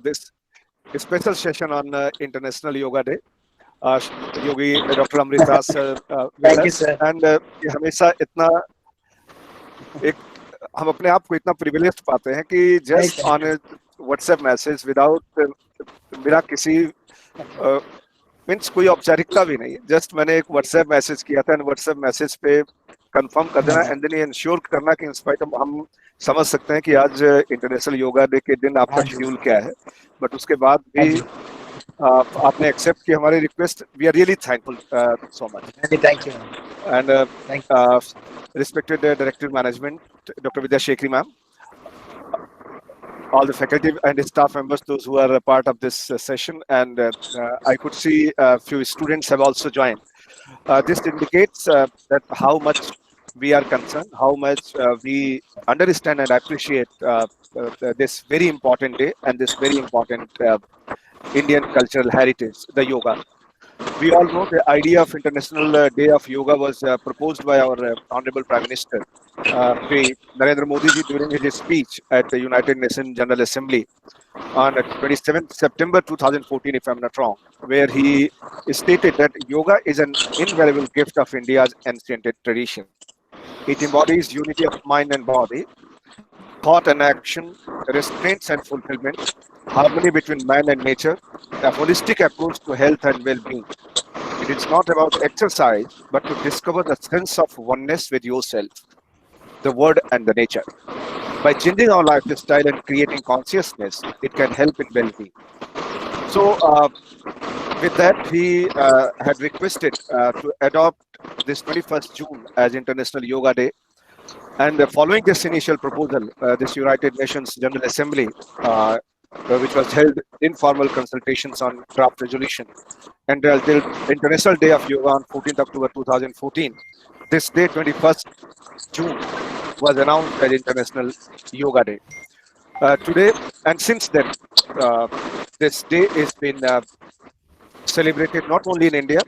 this special session on International Yoga Day. Uh, Yogi Dr. Amrita sir with Thank you, us, sir. and ये हमेशा इतना एक हम अपने आप को इतना प्रिविलेज पाते हैं कि Thank just on you. WhatsApp message without बिना किसी मीन्स कोई औपचारिकता भी नहीं, जस्ट मैंने एक व्हाट्सएप मैसेज किया था एंड व्हाट्सएप मैसेज पे कंफर्म कर देना एंड देन ये इंश्योर करना कि इंस्पाइट हम समझ सकते हैं कि आज इंटरनेशनल योगा डे के दिन आपका हाँ जी, शेड्यूल क्या है, बट उसके बाद हाँ भी जी, आपने एक्सेप्ट की हमारी request. We are really thankful so much. हाँ जी, thank you, and thank you. respected Director Management, Dr. Vidya Shekhri ma'am, all the faculty and staff members, those who are a part of this session, and I could see a few students have also joined. This indicates that how much we are concerned, how much we understand and appreciate this very important day and this very important Indian cultural heritage, the yoga. We all know the idea of International Day of Yoga was proposed by our Honorable Prime Minister, Shri Narendra Modi ji, during his speech at the United Nations General Assembly on 27th September 2014, if I'm not wrong, where he stated that yoga is an invaluable gift of India's ancient tradition. It embodies unity of mind and body, thought and action, restraints and fulfillment, harmony between man and nature, a holistic approach to health and well-being. It is not about exercise, but to discover the sense of oneness with yourself, the world, and the nature. By changing our lifestyle and creating consciousness, it can help in well-being. So, with that, he had requested to adopt this 21st June as International Yoga Day. And following this initial proposal, this United Nations General Assembly, which was held informal consultations on draft resolution, and the International Day of Yoga on 14th October 2014, this day, 21st June, was announced as International Yoga Day. Today, and since then, uh, this day has been celebrated not only in India,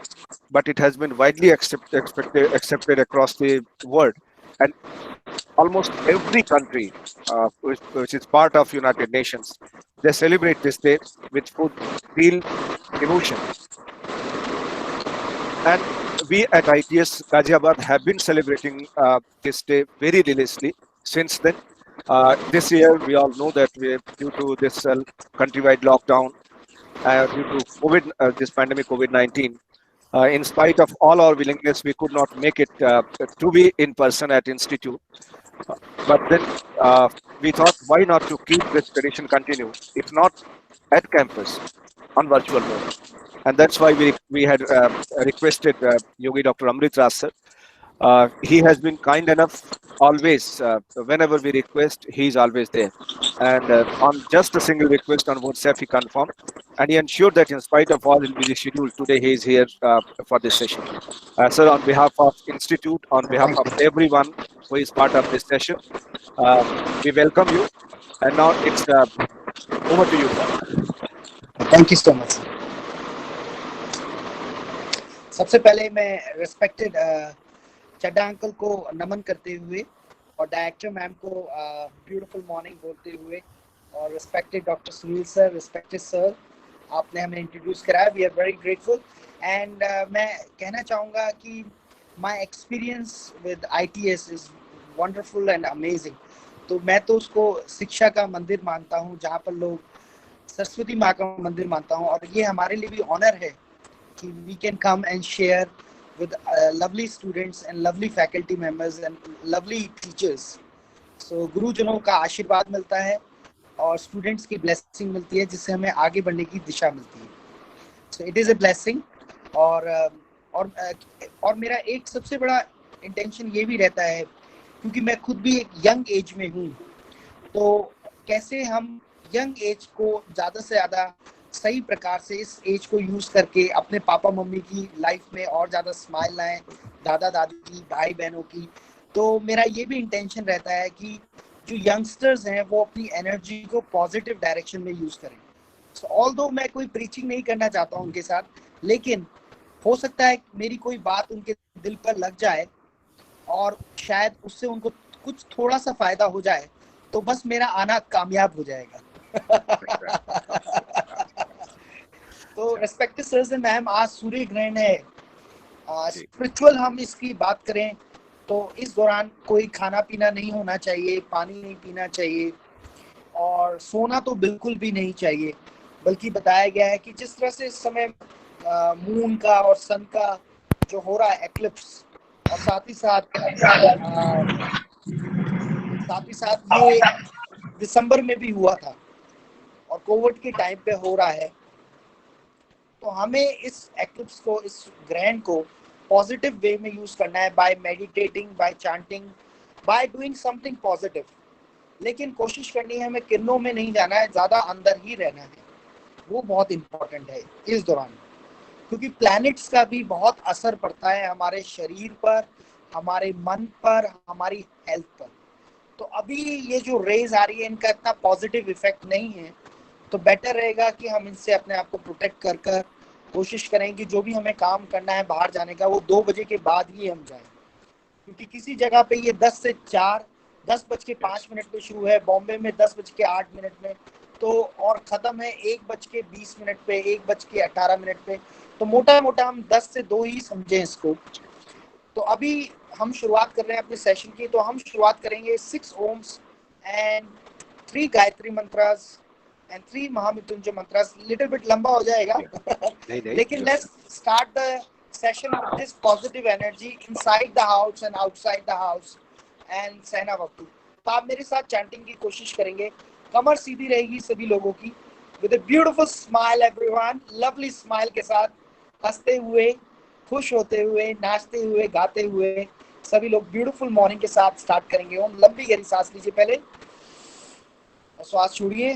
but it has been widely accepted across the world. And almost every country which is part of United Nations, they celebrate this day with full real emotion. And we at ITS Ghaziabad have been celebrating this day very religiously since then. This year, we all know that due to this countrywide lockdown, due to COVID, this pandemic COVID-19, in spite of all our willingness, we could not make it to be in person at Institute. But then we thought, why not to keep this tradition continue, if not at campus, on virtual mode. And that's why we had requested Yogi Dr. Amrit Ras sir. He has been kind enough always, whenever we request, he's always there. And on just a single request on WhatsApp, he confirmed. And he ensured that in spite of all his busy schedule, today he is here for this session. Sir, on behalf of Institute, on behalf Thank of you. everyone who is part of this session, uh, we welcome you. And now it's over to you, sir. Thank you so much. सबसे पहले मैं respected चड्डा uncle को नमन करते हुए और director ma'am को beautiful morning बोलते हुए और respected doctor Sunil sir, respected sir, आपने हमें इंट्रोड्यूस कराया, we are very grateful. And मैं कहना चाहूँगा कि my experience with ITS is wonderful and amazing. तो मैं तो उसको शिक्षा का मंदिर मानता हूँ, जहाँ पर लोग सरस्वती माँ का मंदिर मानता हूँ, और ये हमारे लिए भी ऑनर है कि we can come and share with lovely students and lovely faculty members and lovely teachers. So गुरुजनों का आशीर्वाद मिलता है और स्टूडेंट्स की ब्लेसिंग मिलती है, जिससे हमें आगे बढ़ने की दिशा मिलती है। So it is a blessing। और मेरा एक सबसे बड़ा इंटेंशन ये भी रहता है, क्योंकि मैं खुद भी एक यंग एज में हूँ, तो कैसे हम यंग एज को ज़्यादा से ज़्यादा सही प्रकार से इस एज को यूज करके अपने पापा मम्मी की लाइफ में और ज्यादा स्माइल लाएं, दादा दादी की, भाई बहनों की। तो मेरा ये भी इंटेंशन रहता है कि जो यंगस्टर्स हैं वो अपनी एनर्जी को पॉजिटिव डायरेक्शन में यूज करें। सो ऑल्दो मैं कोई प्रीचिंग नहीं करना चाहता हूँ उनके साथ, लेकिन हो सकता है मेरी कोई बात उनके दिल पर लग जाए और शायद उससे उनको कुछ थोड़ा सा फायदा हो जाए, तो बस मेरा आना कामयाब हो जाएगा। तो रेस्पेक्टेड सर एंड मैम, आज सूर्य ग्रहण है, जी। स्पिरिचुअल हम इसकी बात करें तो इस दौरान कोई खाना पीना नहीं होना चाहिए, पानी नहीं पीना चाहिए और सोना तो बिल्कुल भी नहीं चाहिए। बल्कि बताया गया है कि जिस तरह से इस समय मून का और सन का जो हो रहा है एक्लिप्स, और साथ ही साथ ये दिसंबर में भी हुआ था और कोविड के टाइम पे हो रहा है, तो हमें इस एक्लिप्स को, इस ग्रहण को पॉजिटिव वे में यूज करना है, by meditating, by chanting, by doing something positive. लेकिन कोशिश करनी है हमें किरणों में नहीं जाना है, ज्यादा अंदर ही रहना है, वो बहुत इंपॉर्टेंट है इस दौरान। क्योंकि प्लैनेट्स का भी बहुत असर पड़ता है हमारे शरीर पर, हमारे मन पर, हमारी हेल्थ पर। तो अभी ये जो रेज आ रही है इनका इतना पॉजिटिव इफेक्ट नहीं है, तो बेटर रहेगा कि हम इनसे अपने आप को प्रोटेक्ट कर कर कोशिश करें कि जो भी हमें काम करना है बाहर जाने का, वो 2 बजे के बाद ही हम जाएं। क्योंकि किसी जगह पे ये 10 से 4, 10:05 पे शुरू है, बॉम्बे में 10:08 में, तो और खत्म है 1:20 पे, 1:18 पे। तो मोटा मोटा हम 10 से 2 ही समझें इसको। तो अभी हम शुरुआत कर रहे हैं अपने सेशन की, तो हम शुरुआत करेंगे 6 Oms and 3 Gayatri mantras and 3 Mahamrityunjaya mantras. Little bit लंबा हो जाएगा नहीं, लेकिन let's start the session with this positive energy inside the house and outside the house and सहना वक्तु। तो आप मेरे साथ चैंटिंग की कोशिश करेंगे, कमर सीधी रहेगी सभी लोगों की, with a beautiful smile everyone, lovely smile के साथ, हंसते हुए, खुश होते हुए, नाचते हुए, गाते हुए सभी लोग ब्यूटीफुल मॉर्निंग के साथ स्टार्ट करेंगे। ओम लंबी गहरी सांस लीजिए पहले और श्वास छोड़िए।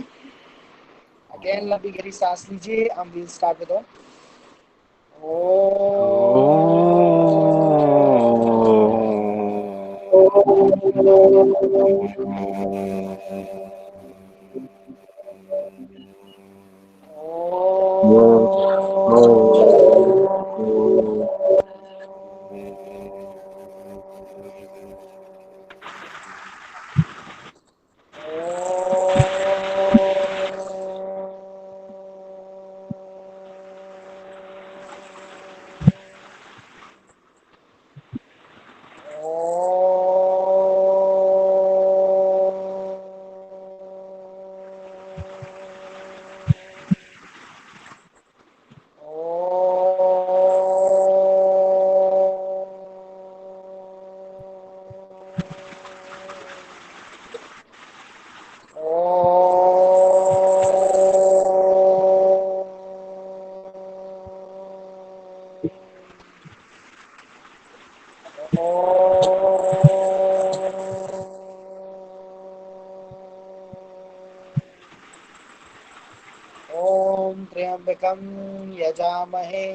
अगेन लंबी गहरी सांस लीजिए। हम विल स्टार्ट विद ओम। ओम त्र्यंबकं यजामहे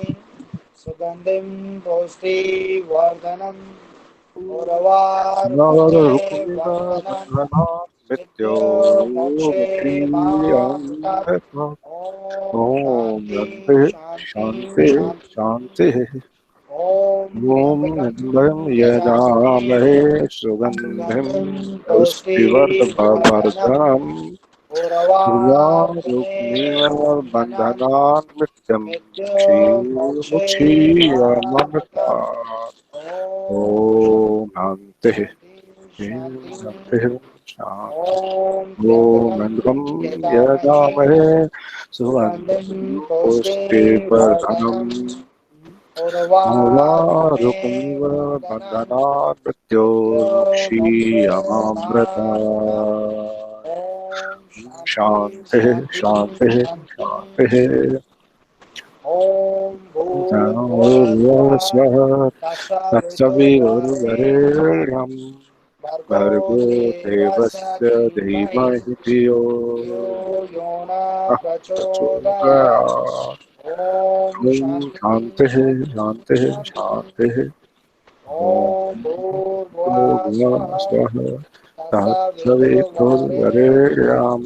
सुगंधिं पुष्टिवर्धनम् उर्वारुकमिव बन्धनान् मृत्योर्मोक्षे मामृतात्। ओम शांति शांति शांति शांति। शांति। ओम ओम त्र्यंबकं निर्भयं यजामहे यजामहे सुगंधिं सुगंधिं पुष्टिवर्धनम् पुष्टिवर्धनम् उर्वारुकमिव उर्वारुकमिव बन्धनान् बन्धनान् मृत्योर्मोक्षे मामृतात्। क्षीयमृतात्। ओम ओम शांति शांति शांति शांति। ओम ओम त्र्यंबकं इंद्रं यजामहे यजामहे सुगंधिं सुगन्धिं पुष्टिवर्धनम् पुष्टिवर्धनम् उर्वारुकमिव उर्वारुकमिव बन्धनान् बन्धनान् मृत्योर्मोक्षे मामृतात्। मृत्योर्मुक्षीयमामृतात्। ओम शांति शांति शांति शांति शांति। शांति। ओम भूर्भुवः स्वः भूर्भुवस्वः तत्सवितुर्वरेण्यं तत्सवितुर्वरेण्यं भर्गो भर्गो देवस्य देवस्य धीमहि धीमहि धियो धियो यो न नः प्रचोदयात्। प्रचोदयात्। ओम ॐ शांति शान्तिः शांति शान्तिः शांति। शान्तिः। ओम ॐ भूर्भुवः स्वः भूर्भुवस्वः तत्सवितुर्वरेण्यं तत्सवितुर्वरेण्यं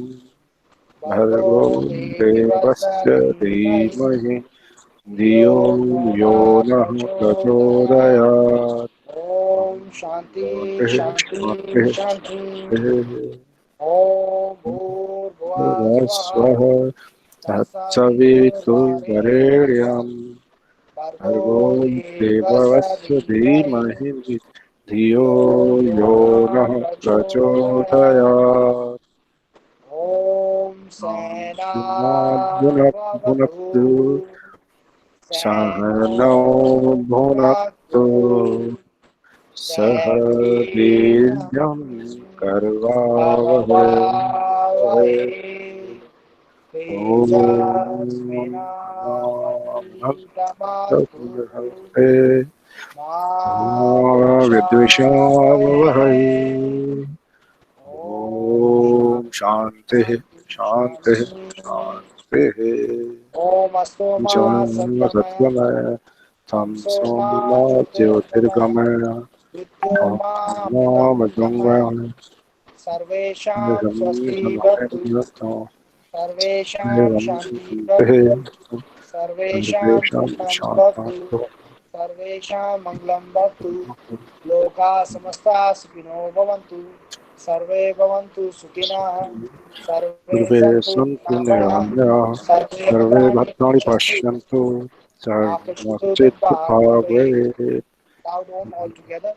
भर्गो भर्गो देवस्य देवस्य धीमहि धीमहि धियो धियो यो यो न नः प्रचोदयात्। प्रचोदयात्। ओम शांति शान्तिः शांति शान्तिः शांति। शान्तिः। ओम भूर्भुवः स्वः तत्सवितुर्वरेण्यं भर्गो देवस्य धीमहि धियो यो नः प्रचोदयात्। ॐ सेना भुनक्तु सहनौ भुनक्तु सह वीर्यं कर्वावहै। ॐ विद्विषावहै। ॐ शान्तिः शान्तिः शान्तिः। ओम अस्तु मा सत्वमय सत्वमय तं तमसो मा सोमा ज्योतिर्गमय ज्योतिर्गमय मृत्योर्मामृतंगमय सर्वेषां स्वस्ति भवतु सर्वेषां शान्ति भवतु सर्वेषां सुखं भवतु सर्वेषां मङ्गलं भवतु लोकाः समस्ताः सुखिनो भवन्तु सर्वे भवन्तु सुखिनः सर्वे सर्वे सन्तु सन्तु निरामयाः निरामयाः सर्वे सर्वे भद्राणि भद्राणि पश्यन्तु पश्यन्तु मा कश्चित् सर्वश्चित् दुःखभाग् भवेत् भवेत्। Loud Om all together.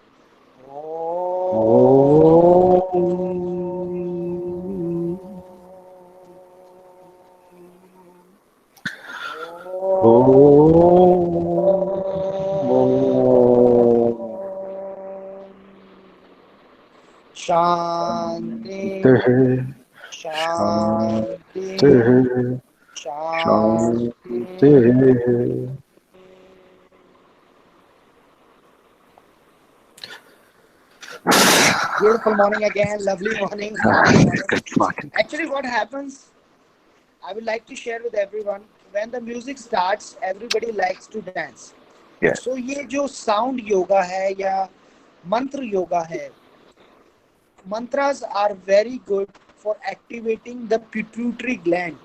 Shanti, Shanti, Shanti. Beautiful morning again, lovely morning, happy morning. Good morning. Actually, what happens, I would like to share with everyone, when the music starts, everybody likes to dance. Yes. So ये जो sound yoga है या मंत्र योगा है, mantras are very good for activating the pituitary gland,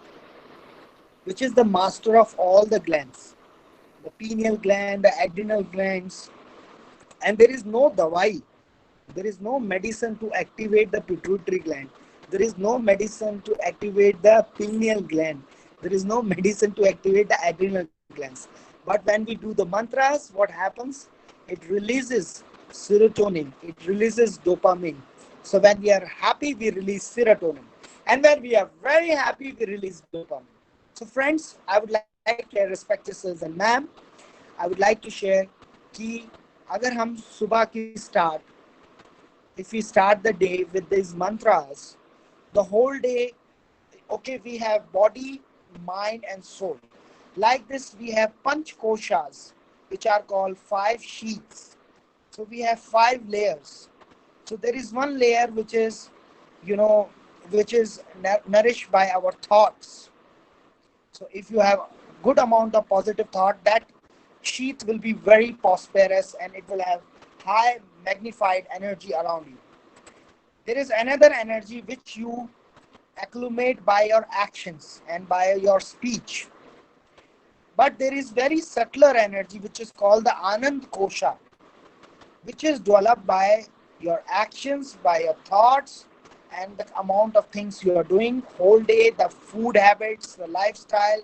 which is the master of all the glands, the pineal gland, the adrenal glands, and there is no dawai, there is no medicine to activate the pituitary gland, there is no medicine to activate the pineal gland, there is no medicine to activate the adrenal glands. But when we do the mantras, what happens? It releases serotonin, it releases dopamine. So when we are happy, we release serotonin, and when we are very happy, we release dopamine. So friends, I would like to share, respected sirs and ma'am, I would like to share कि अगर हम सुबह की start, if we start the day with these mantras, the whole day, okay, we have body, mind, and soul. Like this, we have panch koshas, which are called 5 sheets. So we have 5 layers. So there is one layer which is, which is nourished by our thoughts. So if you have good amount of positive thought, that sheet will be very prosperous and it will have high magnified energy around you. There is another energy which you accumulate by your actions and by your speech. But there is very subtler energy which is called the Anand Kosha, which is developed by your actions, by your thoughts, and the amount of things you are doing whole day, the food habits, the lifestyle.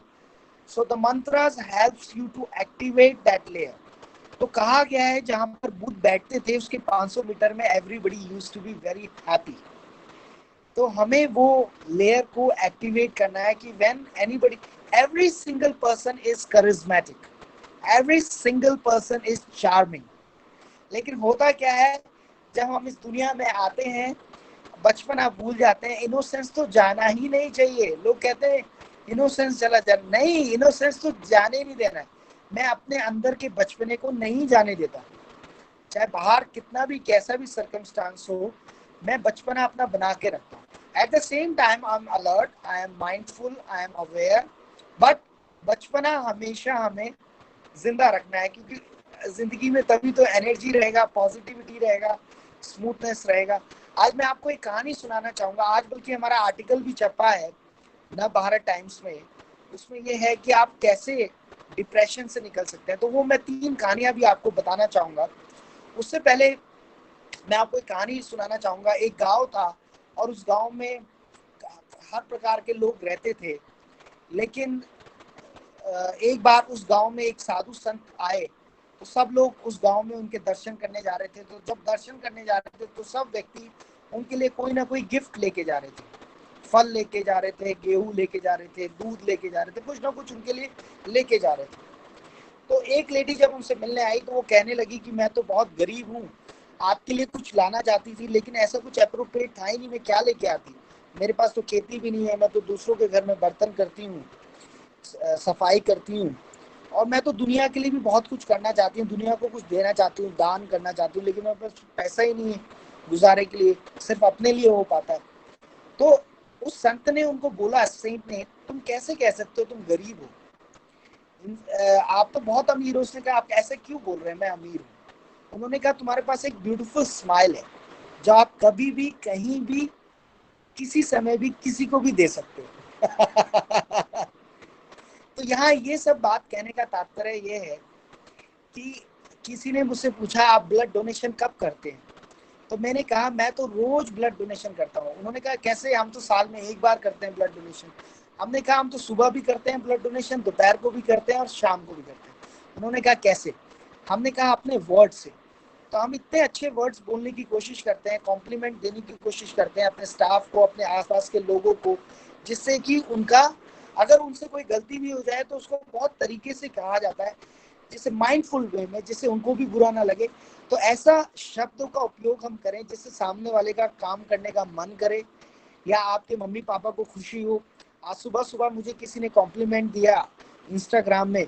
So the mantras helps you to activate that layer. तो कहा गया है जहां पर बुद्ध बैठते थे उसके 500 metre में everybody used to be very happy. तो हमें वो लेयर को एक्टिवेट करना है कि when anybody, every single person is charismatic, every single person is charming. लेकिन होता क्या है, जब हम इस दुनिया में आते हैं बचपन आप भूल जाते हैं. इनोसेंस तो जाना ही नहीं चाहिए. लोग कहते हैं इनोसेंस चला जा, नहीं, इनोसेंस तो जाने नहीं देना है. मैं अपने अंदर के बचपने को नहीं जाने देता, चाहे बाहर कितना भी कैसा भी सर्कमस्टांस हो, मैं बचपना अपना बना के रखता हूँ. At the same time I am alert, I am mindful, I am aware, but बचपना हमेशा हमें जिंदा रखना है, क्योंकि जिंदगी में तभी तो एनर्जी रहेगा, पॉजिटिविटी रहेगा, स्मूथनेस रहेगा. आज मैं आपको एक कहानी सुनाना चाहूँगा. आज बल्कि हमारा आर्टिकल भी छपा है नव भारत टाइम्स में. उसमें ये है कि आप कैसे डिप्रेशन से निकल सकते हैं. तो वो मैं 3 कहानियां भी आपको बताना चाहूँगा. उससे पहले मैं आपको एक कहानी सुनाना चाहूँगा. एक गांव था और उस गांव में हर प्रकार के लोग रहते थे, लेकिन एक बार उस गांव में एक साधु संत आए, तो सब लोग उस गांव में उनके दर्शन करने जा रहे थे। तो जब दर्शन करने जा रहे थे तो सब व्यक्ति उनके लिए कोई ना कोई गिफ्ट लेके जा रहे थे, फल लेके जा रहे थे, गेहूं लेके जा रहे थे, दूध लेके जा रहे थे, कुछ ना कुछ उनके लिए लेके जा रहे थे। तो एक लेडी जब उनसे मिलने आई तो वो कहने लगी कि मैं तो बहुत गरीब हूँ, आपके लिए कुछ लाना चाहती थी, लेकिन ऐसा कुछ अप्रोप्रिएट था ही नहीं, मैं क्या लेके आती, मेरे पास तो खेती भी नहीं है, मैं तो दूसरों के घर में बर्तन करती हूँ, सफाई करती हूँ, और मैं तो दुनिया के लिए भी बहुत कुछ करना चाहती हूँ, दुनिया को कुछ देना चाहती हूँ, दान करना चाहती हूँ, लेकिन मेरे पास पैसा ही नहीं है गुजारे के लिए, सिर्फ अपने लिए हो पाता है। तो उस संत ने उनको बोला, सेंट ने, तुम कैसे कह सकते हो तुम गरीब हो, आप तो बहुत अमीर हो। उसने कहा आप ऐसे क्यों बोल रहे हैं, मैं अमीर हूँ। उन्होंने कहा तुम्हारे पास एक ब्यूटीफुल स्माइल है जो आप कभी भी कहीं भी किसी समय भी किसी को भी दे सकते हो। तो यहाँ ये सब बात कहने का तात्पर्य ये है कि किसी ने मुझसे पूछा आप ब्लड डोनेशन कब करते हैं, तो मैंने कहा मैं तो रोज ब्लड डोनेशन करता हूँ। उन्होंने कहा कैसे, हम तो साल में एक बार करते हैं ब्लड डोनेशन। हमने कहा हम तो सुबह भी करते हैं ब्लड डोनेशन, दोपहर को भी करते हैं और शाम को भी करते हैं। उन्होंने कहा कैसे, हमने कहा अपने वर्ड से। तो हम इतने अच्छे वर्ड्स बोलने की कोशिश करते हैं, कॉम्प्लीमेंट देने की कोशिश करते हैं अपने स्टाफ को, अपने आसपास के लोगों को, जिससे कि उनका, अगर उनसे कोई गलती भी हो जाए तो उसको बहुत तरीके से कहा जाता है, जिससे माइंडफुल वे में, जिससे उनको भी बुरा ना लगे। तो ऐसा शब्दों का उपयोग हम करें जिससे सामने वाले का काम करने का मन करे, या आपके मम्मी पापा को खुशी हो। आज सुबह सुबह मुझे किसी ने कॉम्प्लीमेंट दिया इंस्टाग्राम में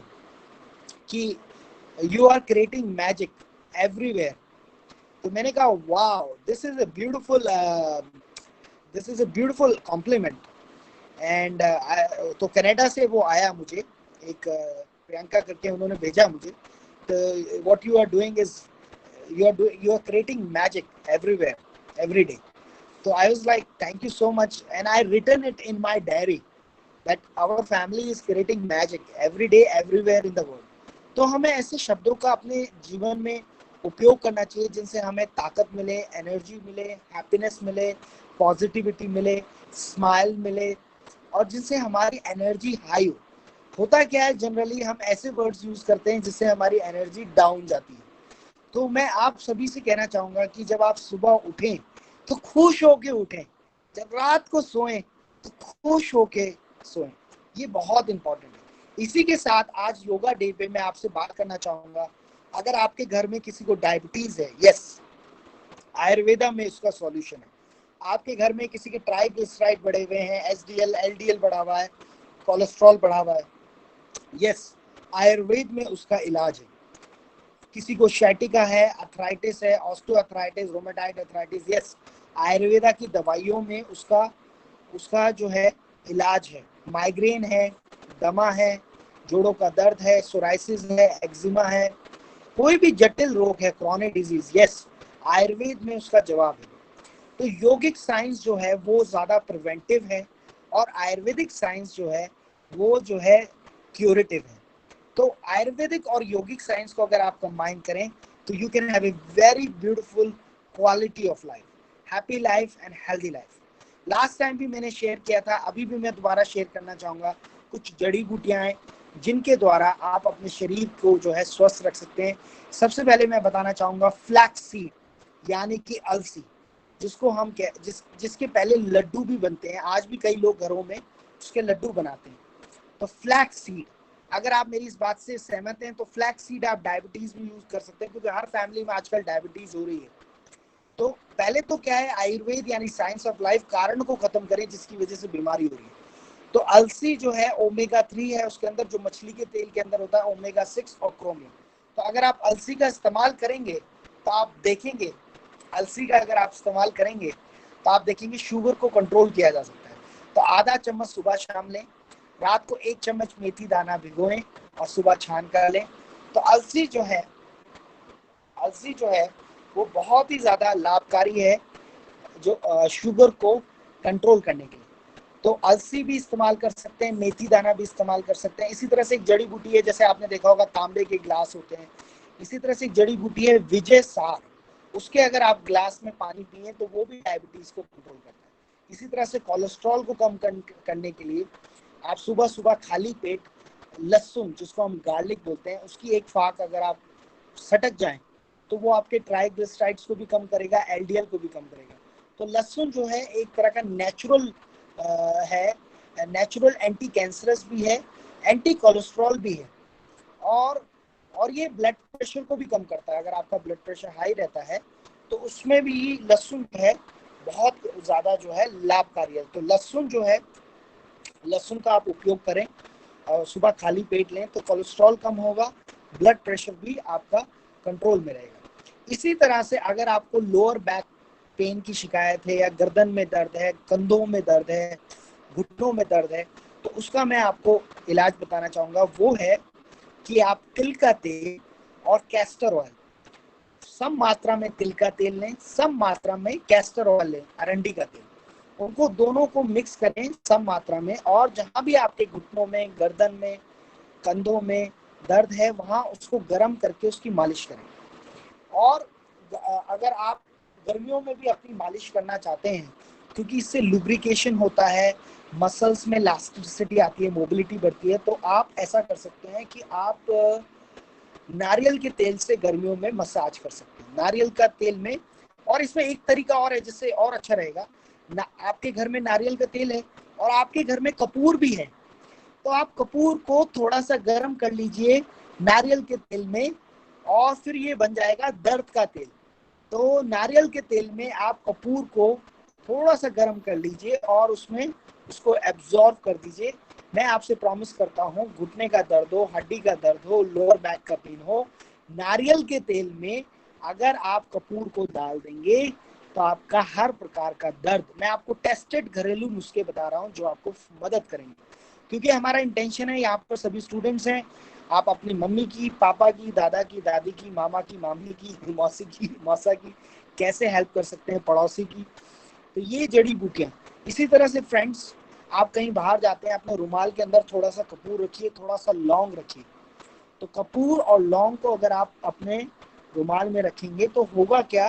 कि you are creating magic everywhere. तो मैंने कहा wow, this is a beautiful compliment. And तो कनाडा से वो आया मुझे, एक प्रियंका करके उन्होंने भेजा मुझे, तो what you are doing is you are creating magic everywhere every day. So I was like thank you so much, and I written it in my diary that our family is creating magic every day everywhere in the world. तो हमें ऐसे शब्दों का अपने जीवन में उपयोग करना चाहिए जिनसे हमें ताकत मिले, एनर्जी मिले, हैप्पीनेस मिले, पॉजिटिविटी मिले, स्माइल मिले, और जिनसे हमारी एनर्जी हाई हो। होता क्या है, जनरली हम ऐसे वर्ड्स यूज करते हैं जिससे हमारी एनर्जी डाउन जाती है। तो मैं आप सभी से कहना चाहूंगा कि जब आप सुबह उठें तो खुश होके उठें, जब रात को सोएं तो खुश होके सोएं, ये बहुत इंपॉर्टेंट है। इसी के साथ आज योगा डे पे मैं आपसे बात करना चाहूंगा, अगर आपके घर में किसी को डायबिटीज है, यस, आयुर्वेदा में इसका सॉल्यूशन है। आपके घर में किसी के ट्राइग्लिसराइड बढ़े हुए हैं, एचडीएल एलडीएल बढ़ा हुआ है, कोलेस्ट्रॉल बढ़ा हुआ है, यस, आयुर्वेद में उसका इलाज है। किसी को शैटिका है, अर्थराइटिस है, osteoarthritis, rheumatoid arthritis, yes, Ayurveda की दवाइयों में उसका उसका जो है इलाज है। माइग्रेन है, दमा है, जोड़ों का दर्द है, सोराइसिस है, एक्जिमा है, कोई भी जटिल रोग है, क्रॉनिक डिजीज, यस, आयुर्वेद में उसका जवाब है। तो योगिक साइंस जो है वो ज्यादा प्रिवेंटिव है, और आयुर्वेदिक साइंस जो है वो जो है क्यूरेटिव है। तो आयुर्वेदिक और योगिक साइंस को अगर आप कंबाइन करें तो you can have a very beautiful quality of life, happy life and healthy life. Last time भी मैंने शेयर किया था, अभी भी मैं दोबारा शेयर करना चाहूंगा कुछ जड़ी बूटियां हैं जिनके द्वारा आप अपने शरीर को जो है स्वस्थ रख सकते हैं। सबसे पहले मैं बताना चाहूंगा फ्लैक्स सीड, यानी कि अलसी, जिसको हम जिसके पहले लड्डू भी बनते हैं, आज भी कई लोग घरों में उसके लड्डू बनाते हैं। तो फ्लैक्स सीड, अगर आप मेरी इस बात से सहमत हैं तो फ्लैक्स सीड आप डायबिटीज में यूज कर सकते हैं, क्योंकि हर फैमिली में आजकल डायबिटीज हो रही है। तो पहले तो क्या है, आयुर्वेद यानी साइंस ऑफ लाइफ कारण को खत्म करें जिसकी वजह से बीमारी हो रही है। तो अलसी जो है ओमेगा 3 है, उसके अंदर जो मछली के तेल के अंदर होता है ओमेगा 6 और क्रोमियम। तो अगर आप अलसी का इस्तेमाल करेंगे तो आप देखेंगे, अलसी का अगर आप इस्तेमाल करेंगे तो आप देखेंगे शुगर को कंट्रोल किया जा सकता है। तो आधा चम्मच सुबह शाम लें, रात को 1 चम्मच मेथी दाना भिगोएं और सुबह छान कर लें। तो अलसी जो है वो बहुत ही ज्यादा लाभकारी है जो शुगर को कंट्रोल करने के लिए। तो अलसी भी इस्तेमाल कर सकते हैं, मेथी दाना भी इस्तेमाल कर सकते हैं। इसी तरह से एक जड़ी बूटी है, जैसे आपने देखा होगा तांबे के गिलास होते हैं, इसी तरह से एक जड़ी बूटी है विजय सार, उसके अगर आप ग्लास में पानी पिए तो वो भी डायबिटीज को कंट्रोल करता है। इसी तरह से कोलेस्ट्रॉल को कम करने के लिए आप सुबह सुबह खाली पेट लहसुन, जिसको हम गार्लिक बोलते हैं, उसकी एक फाक अगर आप सटक जाएं तो वो आपके ट्राइग्लिसराइड्स को भी कम करेगा, एलडीएल को भी कम करेगा। तो लहसुन जो है एक तरह का नेचुरल है, नेचुरल एंटी कैंसरस भी है, एंटी कोलेस्ट्रॉल भी है, और ये ब्लड प्रेशर को भी कम करता है। अगर आपका ब्लड प्रेशर हाई रहता है तो उसमें भी लहसुन जो है बहुत ज़्यादा जो है लाभकारी है। तो लहसुन जो है, लहसुन का आप उपयोग करें और सुबह खाली पेट लें तो कोलेस्ट्रॉल कम होगा, ब्लड प्रेशर भी आपका कंट्रोल में रहेगा। इसी तरह से अगर आपको लोअर बैक पेन की शिकायत है, या गर्दन में दर्द है, कंधों में दर्द है, घुटनों में दर्द है, तो उसका मैं आपको इलाज बताना चाहूँगा। वो है कि आप तिल का तेल और कैस्टर ऑयल, सम मात्रा में तिल का तेल लें, सम मात्रा में कैस्टर ऑयल लें, अरंडी का तेल, उनको दोनों को मिक्स करें सम मात्रा में, और जहां भी आपके घुटनों में, गर्दन में, कंधों में दर्द है वहां उसको गर्म करके उसकी मालिश करें। और अगर आप गर्मियों में भी अपनी मालिश करना चाहते हैं, क्योंकि इससे लुब्रिकेशन होता है, मसल्स में इलास्टिसिटी आती है, मोबिलिटी बढ़ती है, तो आप ऐसा कर सकते हैं कि आप नारियल के तेल से गर्मियों में मसाज कर सकते हैं, नारियल का तेल में। और इसमें एक तरीका और है जिससे और अच्छा रहेगा, आपके घर में नारियल का तेल है और आपके घर में कपूर भी है, तो आप कपूर को थोड़ा सा गर्म कर लीजिए नारियल के तेल में, और फिर ये बन जाएगा दर्द का तेल। तो नारियल के तेल में आप कपूर को थोड़ा सा गर्म कर लीजिए और उसमें उसको एब्जॉर्ब कर दीजिए। मैं आपसे प्रॉमिस करता हूँ, घुटने का दर्द हो, हड्डी का दर्द हो, लोअर बैक का पेन हो, नारियल के तेल में अगर आप कपूर को डाल देंगे तो आपका हर प्रकार का दर्द, मैं आपको टेस्टेड घरेलू नुस्खे बता रहा हूँ जो आपको मदद करेंगे। क्योंकि हमारा इंटेंशन है, यहाँ पर सभी स्टूडेंट्स हैं, आप अपनी मम्मी की, पापा की, दादा की, दादी की, मामा की, मामी की, मौसी की, मौसा की कैसे हेल्प कर सकते हैं, पड़ोसी की। तो ये जड़ी बूटियां। इसी तरह से फ्रेंड्स, आप कहीं बाहर जाते हैं, अपने रुमाल के अंदर थोड़ा सा कपूर रखिए, थोड़ा सा लौंग रखिए। तो कपूर और लौंग को अगर आप अपने रुमाल में रखेंगे तो होगा क्या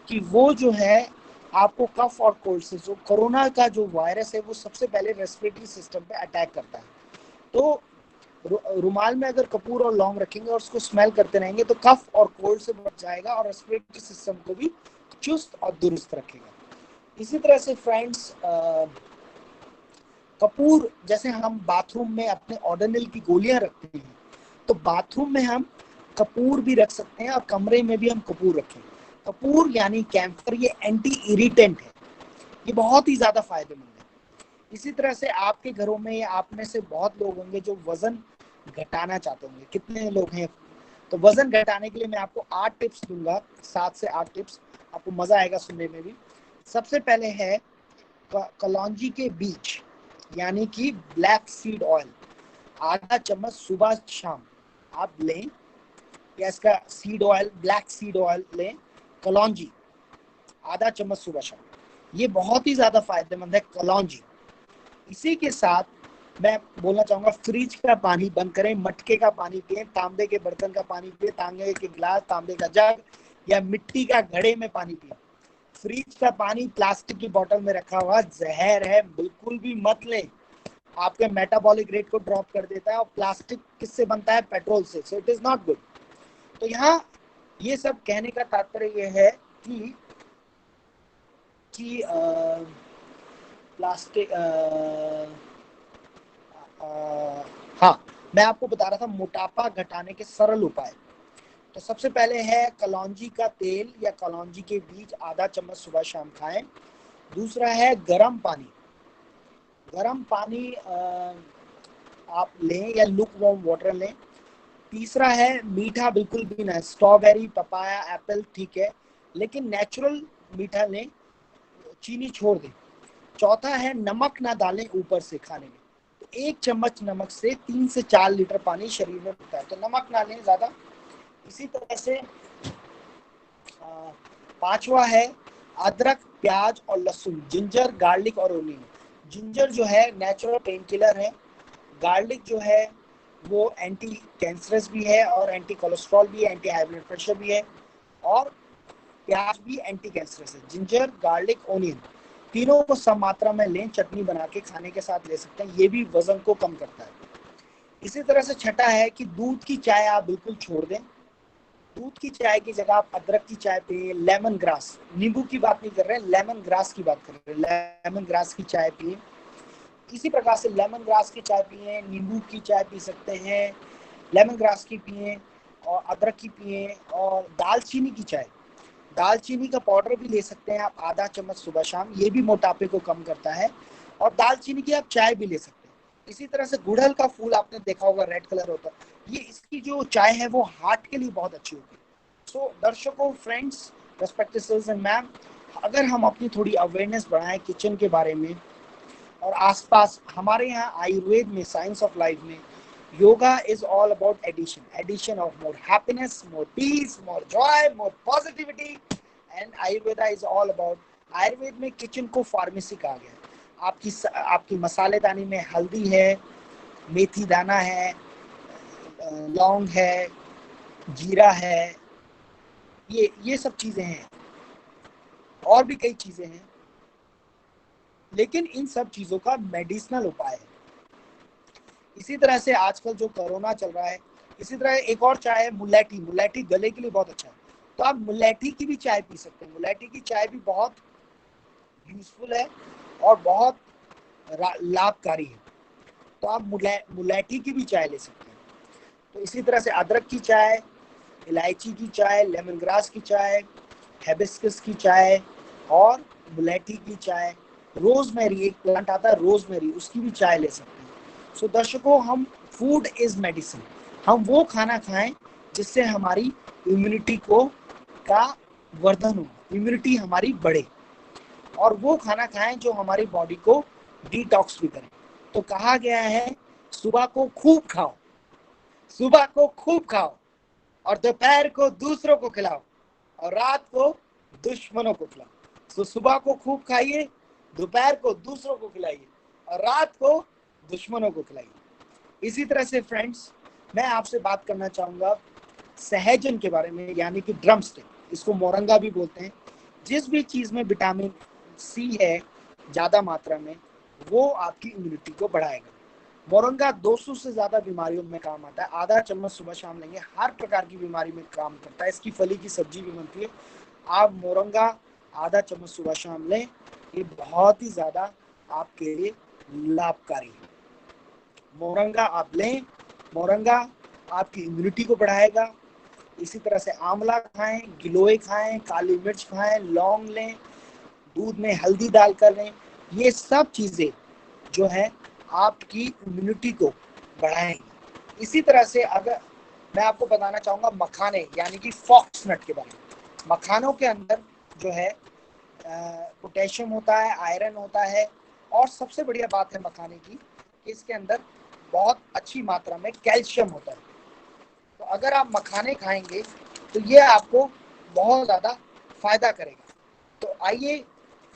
कि वो जो है आपको कफ और कोल्ड से, जो कोरोना का जो वायरस है वो सबसे पहले रेस्पिरेटरी सिस्टम पे अटैक करता है। तो रुमाल में अगर कपूर और लौंग रखेंगे और उसको स्मेल करते रहेंगे तो कफ और कोल्ड से बच जाएगा और रेस्पिरेटरी सिस्टम को भी चुस्त और दुरुस्त रखेगा। इसी तरह से फ्रेंड्स, कपूर जैसे हम बाथरूम में अपने ऑर्डोनिल की गोलियां रखते हैं, तो बाथरूम में हम कपूर भी रख सकते हैं और कमरे में भी हम कपूर रखें। कपूर यानी कैम्फर, ये एंटी इरिटेंट है, ये बहुत ही ज्यादा फायदेमंद है। इसी तरह से आपके घरों में, आप में से बहुत लोग होंगे जो वजन घटाना चाहते होंगे। कितने लोग हैं? तो वजन घटाने के लिए मैं आपको 8 टिप्स दूंगा, 7 से 8 टिप्स, आपको मजा आएगा सुनने में भी। सबसे पहले है कलौंजी के बीज, यानी कि ब्लैक सीड ऑयल, आधा चम्मच सुबह शाम आप लें, या इसका seed oil, black seed oil लें, कलौंजी आधा चम्मच सुबह शाम, ये बहुत ही ज्यादा फायदेमंद है कलौंजी। इसी के साथ मैं बोलना चाहूंगा, फ्रिज का पानी बंद करें, मटके का पानी पिए, तांबे के बर्तन का पानी पिए, तांबे के गिलास, तांबे का जग या मिट्टी का घड़े में पानी पिए। फ्रिज का पानी प्लास्टिक की बोतल में रखा हुआ जहर है, बिल्कुल भी मत लें, आपके मेटाबॉलिक रेट को ड्रॉप कर देता है। और प्लास्टिक किससे बनता है? पेट्रोल से, so it is not good. तो यहाँ ये सब कहने का तात्पर्य ये है कि प्लास्टिक, हाँ, मैं आपको बता रहा था मोटापा घटाने के सरल उपाय। तो सबसे पहले है कलौंजी का तेल या कलौंजी के बीज आधा चम्मच सुबह शाम खाएं। दूसरा है गर्म पानी, गर्म पानी आप लें या लुक वार्म वाटर लें। तीसरा है मीठा बिल्कुल भी ना, स्ट्रॉबेरी, पपाया, एप्पल ठीक है, लेकिन नेचुरल मीठा लें, चीनी छोड़ दें। चौथा है नमक ना डालें ऊपर से खाने में, तो 1 चम्मच नमक से 3 से 4 लीटर पानी शरीर में पड़ता है, तो नमक ना लें ज्यादा। इसी तरह से पांचवा है अदरक, प्याज और लहसुन, जिंजर, गार्लिक और ओनियन। जिंजर जो है नेचुरल पेन किलर है, गार्लिक जो है वो एंटी कैंसरस भी है और एंटी कोलेस्ट्रॉल भी है, एंटी हाई ब्लड प्रेशर भी है, और प्याज भी एंटी कैंसरस है। जिंजर, गार्लिक, ओनियन, तीनों को सम मात्रा में लें, चटनी बना के खाने के साथ ले सकते हैं, ये भी वजन को कम करता है। इसी तरह से छठा है कि दूध की चाय आप बिल्कुल छोड़ दें। दूध की चाय की जगह आप अदरक की चाय पिए, लेमन ग्रास, नींबू की बात नहीं कर रहे हैं, लेमन ग्रास की बात कर रहे हैं, लेमन ग्रास की चाय पिए। इसी प्रकार से लेमन ग्रास की चाय पिए, नींबू की चाय पी सकते हैं, लेमन ग्रास की पिए और अदरक की पिए। और दालचीनी की चाय, दालचीनी का पाउडर भी ले सकते हैं आप, आधा चम्मच सुबह शाम, ये भी मोटापे को कम करता है। और दालचीनी की आप चाय भी ले सकते हैं। इसी तरह से गुड़हल का फूल आपने देखा होगा, रेड कलर होता है, ये इसकी जो चाय है वो हार्ट के लिए बहुत अच्छी होती है। सो दर्शकों, फ्रेंड्स, रेस्पेक्टेड सिर्स एंड मैम, अगर हम अपनी थोड़ी अवेयरनेस बढ़ाएं किचन के बारे में और आसपास, हमारे यहाँ आयुर्वेद में, साइंस ऑफ लाइफ में, yoga is all about addition of more happiness, more peace, more joy, more positivity. And Ayurveda is all about, Ayurveda में किचन को फार्मेसी कहा गया है। आपकी मसालेदानी में हल्दी है, मेथी दाना है, लौंग है, जीरा है, ये सब चीजें हैं, और भी कई चीजें हैं, लेकिन इन सब चीजों का मेडिसिनल उपाय है। इसी तरह से आजकल जो कोरोना चल रहा है, इसी तरह एक और चाय है मुलेठी, मुलेठी गले के लिए बहुत अच्छा है, तो आप मुलेठी की भी चाय पी सकते हैं। मुलेठी की चाय भी बहुत यूजफुल है और बहुत लाभकारी है, तो आप मुलेठी की भी चाय ले सकते हैं। तो इसी तरह से अदरक की चाय, इलायची की चाय, लेमन ग्रास की चाय, हिबिस्कस की चाय और मुलेठी की चाय, रोजमेरी, एक प्लांट आता है रोजमेरी, उसकी भी चाय ले सकते हैं। सो दर्शकों, हम फूड इज मेडिसिन, हम वो खाना खाएं जिससे हमारी इम्यूनिटी का वर्धन हो, इम्यूनिटी हमारी बढ़े, और वो खाना खाएं जो हमारी बॉडी को डिटॉक्स भी करे। तो कहा गया है सुबह को खूब खाओ, सुबह को खूब खाओ और दोपहर को दूसरों को खिलाओ और रात को दुश्मनों को खिलाओ। तो सुबह को खूब खाइए, दोपहर को दूसरों को खिलाइए और रात को दुश्मनों को खिलाइए। इसी तरह से फ्रेंड्स, मैं आपसे बात करना चाहूंगा सहजन के बारे में, यानी कि ड्रम स्टिक, इसको मोरंगा भी बोलते हैं। जिस भी चीज में विटामिन सी है ज्यादा मात्रा में, वो आपकी इम्यूनिटी को बढ़ाएगा। मोरंगा 200 से ज्यादा बीमारियों में काम आता है, आधा चम्मच सुबह शाम लेंगे, हर प्रकार की बीमारी में काम करता है। इसकी फली की सब्जी भी बनती है। आप मोरंगा आधा चम्मच सुबह शाम लें, ये बहुत ही ज्यादा आपके लिए लाभकारी है। मोरंगा आप लें, मोरंगा आपकी इम्यूनिटी को बढ़ाएगा। इसी तरह से आंवला खाएं, गिलोय खाएं, काली मिर्च खाएं, लौंग लें, दूध में हल्दी डालकर लें, ये सब चीजें जो है आपकी इम्यूनिटी को बढ़ाएंगी। इसी तरह से अगर मैं आपको बताना चाहूंगा मखाने, यानी कि फॉक्स नट के बारे में। मखानों के अंदर जो है पोटेशियम होता है, आयरन होता है, और सबसे बढ़िया बात है मखाने की कि इसके अंदर बहुत अच्छी मात्रा में कैल्शियम होता है। तो अगर आप मखाने खाएंगे तो ये आपको बहुत ज़्यादा फायदा करेगा। तो आइए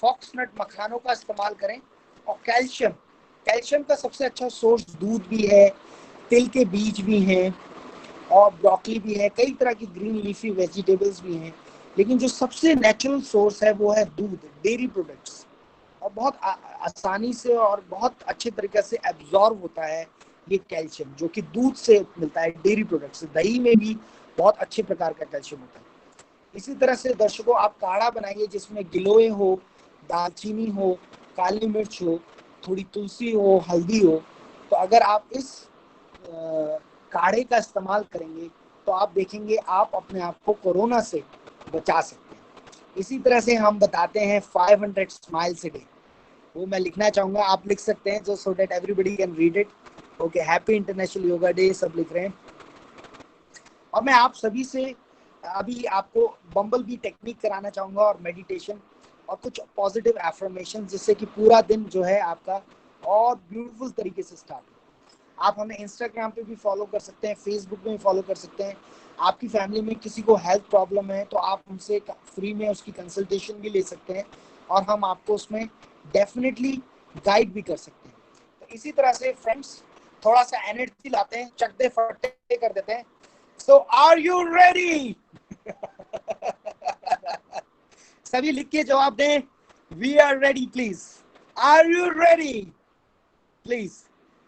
फॉक्स नट मखानों का इस्तेमाल करें। और कैल्शियम का सबसे अच्छा सोर्स दूध भी है, तिल के बीज भी हैं और ब्रोकली भी है, कई तरह की ग्रीन लीफी वेजिटेबल्स भी हैं, लेकिन जो सबसे नेचुरल सोर्स है वो है दूध, डेयरी प्रोडक्ट्स। और बहुत आसानी से और बहुत अच्छे तरीके से एब्जॉर्ब होता है ये कैल्शियम, जो कि दूध से मिलता है, डेयरी प्रोडक्ट्स। दही में भी बहुत अच्छे प्रकार का कैल्शियम होता है। इसी तरह से दर्शकों, आप काढ़ा बनाइए जिसमें गिलोय हो, दालचीनी हो, काली मिर्च हो, थोड़ी तुलसी हो, हल्दी हो। तो अगर आप इस काढ़े का इस्तेमाल करेंगे तो आप देखेंगे आप अपने आप को कोरोना से बचा सकते हैं। इसी तरह से हम बताते हैं 500 स्माइल्स अ डे, वो मैं लिखना चाहूंगा, आप लिख सकते हैं, जो so that everybody can read it. Okay, happy international yoga day, सब लिख रहे हैं। और मैं आप सभी से अभी आपको बम्बल बी टेक्निक कराना चाहूंगा और मेडिटेशन और कुछ पॉजिटिव एफर्मेशन, जिससे कि पूरा दिन जो है आपका और ब्यूटीफुल तरीके से स्टार्ट हो। आप हमें इंस्टाग्राम पे भी फॉलो कर सकते हैं, फेसबुक पे भी फॉलो कर सकते हैं। आपकी फैमिली में किसी को हेल्थ प्रॉब्लम है तो आप हमसे फ्री में उसकी कंसल्टेशन भी ले सकते हैं और हम आपको उसमें डेफिनेटली गाइड भी कर सकते हैं। तो इसी तरह से फ्रेंड्स, थोड़ा सा एनर्जी लाते हैं, चक दे फटे कर देते हैं। सो आर यू रेडी? सभी लिख के जवाब दें, We are ready, please. Are you ready? Please.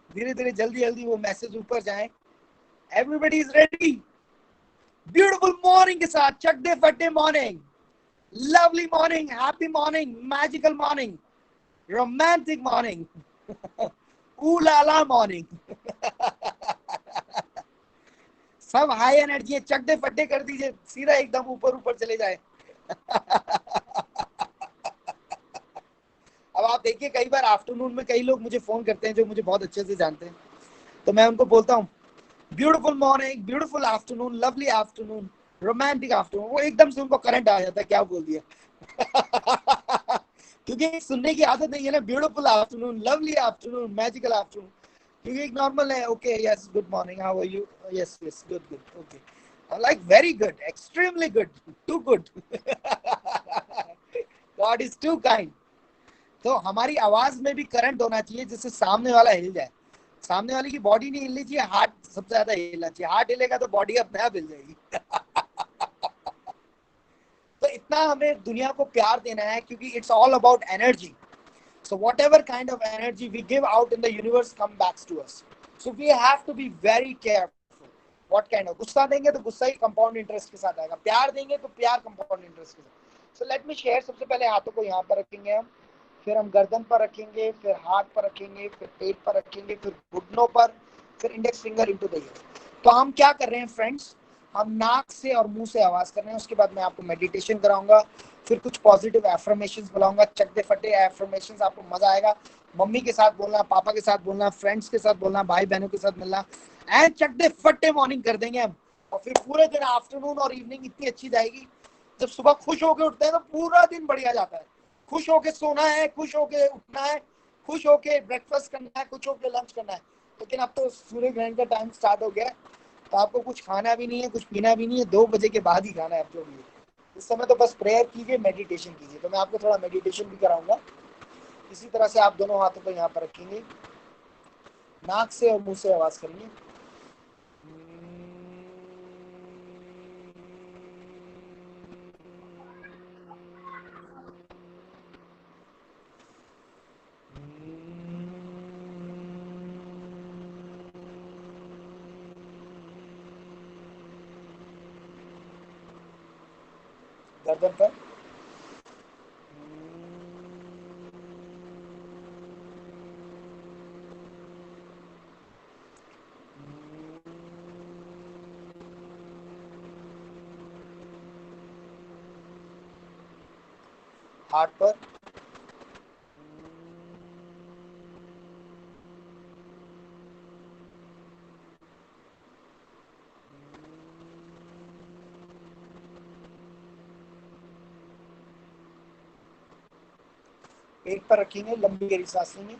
धीरे धीरे जल्दी जल्दी वो मैसेज ऊपर जाए. Everybody is ready. Beautiful morning के साथ चक दे फटे morning. Lovely morning, happy morning, magical morning, romantic morning, ooh la la morning. सब हाई एनर्जी है, चक दे फटे कर दीजिए, सीधा एकदम ऊपर ऊपर चले जाए. अब आप देखिए, कई बार आफ्टरनून में कई लोग मुझे फोन करते हैं जो मुझे बहुत अच्छे से जानते हैं, तो मैं उनको बोलता हूँ beautiful morning, beautiful afternoon, lovely afternoon, romantic afternoon. वो एकदम से उनको करंट आ जाता है, क्या बोल दिया. क्योंकि सुनने की आदत नहीं है ना, beautiful afternoon, lovely afternoon, magical afternoon. क्योंकि एक नॉर्मल है, okay yes good morning, how are you, yes yes good good, okay, like very good, extremely good, too good. God is too kind. तो हमारी आवाज में भी करंट होना चाहिए जिससे सामने वाला हिल जाए. सामने वाले की बॉडी नहीं हिलनी चाहिए, हार्ट सबसे ज्यादा हिलना चाहिए. हार्ट हिलेगा तो बॉडी अपने आप हिल जाएगी. तो इतना हमें दुनिया को प्यार देना है, क्योंकि it's all about energy. So whatever kind of energy we give out in the universe come back to us. So we have to be very careful. What kind of गुस्सा देंगे तो गुस्सा ही कंपाउंड इंटरेस्ट के साथ आएगा, प्यार देंगे तो प्यार कंपाउंड इंटरेस्ट के साथ. So let me share. सबसे पहले हाथों को यहाँ पर रखेंगे हम, फिर हम गर्दन पर रखेंगे, फिर हाथ पर रखेंगे, फिर पेट पर रखेंगे, फिर घुटनों पर, फिर index finger into the year. तो हम क्या कर रहे हैं फ्रेंड्स, हम नाक से और मुंह से आवाज कर रहे हैं. उसके बाद मैं आपको मेडिटेशन कराऊंगा, फिर कुछ पॉजिटिव एफर्मेशंस बुलाऊंगा, चक दे फटे एफर्मेशंस. आपको मजा आएगा. मम्मी के साथ बोलना, पापा के साथ बोलना, फ्रेंड्स के साथ बोलना, भाई बहनों के साथ मिलना, एंड चक दे फटे मॉर्निंग कर देंगे हम. और फिर पूरे दिन आफ्टरनून और इवनिंग इतनी अच्छी जाएगी. जब सुबह खुश होकर उठते हैं तो पूरा दिन बढ़िया जाता है. खुश होके सोना है, खुश होके उठना है, खुश होके ब्रेकफास्ट करना है, खुश होके लंच करना है. लेकिन अब तो सूर्य ग्रहण का टाइम स्टार्ट हो गया है, तो आपको कुछ खाना भी नहीं है, कुछ पीना भी नहीं है. 2 बजे के बाद ही खाना है. अब जो भी है इस समय तो बस प्रेयर कीजिए, मेडिटेशन कीजिए. तो मैं आपको थोड़ा मेडिटेशन भी कराऊंगा. इसी तरह से आप दोनों हाथों को यहाँ पर रखेंगे, नाक से और मुंह से आवाज करेंगे. गर्दन पर, हार्ट पर, पेट पर रखेंगे. लंबी गहरी सांस लेंगे.